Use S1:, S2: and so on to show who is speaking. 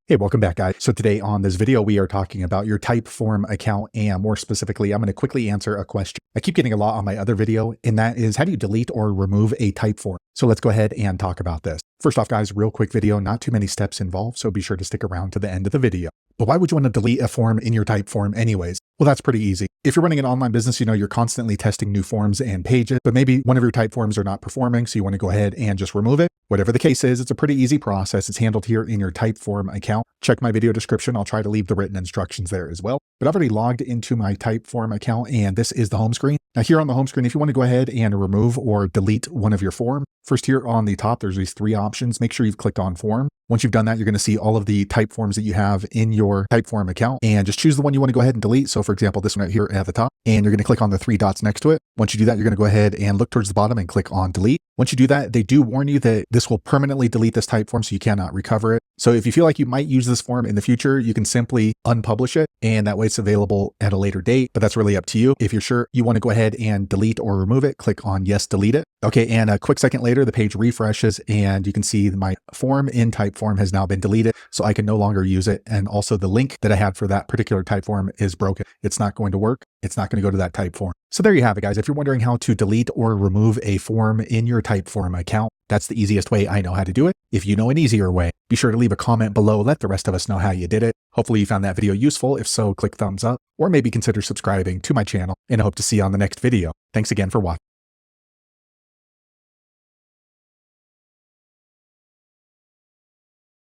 S1: Hey, welcome back, guys. So today on this video, we are talking about your Typeform account, and more specifically, I'm going to quickly answer a question I keep getting a lot on my other video, and that is, how do you delete or remove a Typeform? So let's go ahead and talk about this. First off, guys, real quick video, not too many steps involved, so be sure to stick around to the end of the video. But why would you want to delete a form in your Typeform anyways? Well, that's pretty easy. If you're running an online business, you're constantly testing new forms and pages, but maybe one of your Typeforms are not performing, so you want to go ahead and just remove it. Whatever the case is, it's a pretty easy process. It's handled here in your Typeform account. Check my video description. I'll try to leave the written instructions there as well. But I've already logged into my Typeform account, and this is the home screen. Now here on the home screen, if you want to go ahead and remove or delete one of your forms, first here on the top, there's these three options. Make sure you've clicked on form. Once you've done that, you're going to see all of the Typeforms that you have in your Typeform account, and just choose the one you want to go ahead and delete. So for example, this one right here at the top, and you're going to click on the three dots next to it. Once you do that, you're going to go ahead and look towards the bottom and click on delete. Once you do that, they do warn you that this will permanently delete this Typeform, so you cannot recover it. So if you feel like you might use this form in the future, you can simply unpublish it, and that way it's available at a later date, but that's really up to you. If you're sure you want to go ahead and delete or remove it, click on yes, delete it. Okay, and a quick second later, the page refreshes, and you can see my form in Typeform has now been deleted, so I can no longer use it. And also the link that I had for that particular Typeform is broken. It's not going to work. It's not going to go to that Typeform. So there you have it, guys. If you're wondering how to delete or remove a form in your Typeform account, that's the easiest way I know how to do it. If you know an easier way, be sure to leave a comment below. Let the rest of us know how you did it. Hopefully you found that video useful. If so, click thumbs up, or maybe consider subscribing to my channel, and I hope to see you on the next video. Thanks again for watching.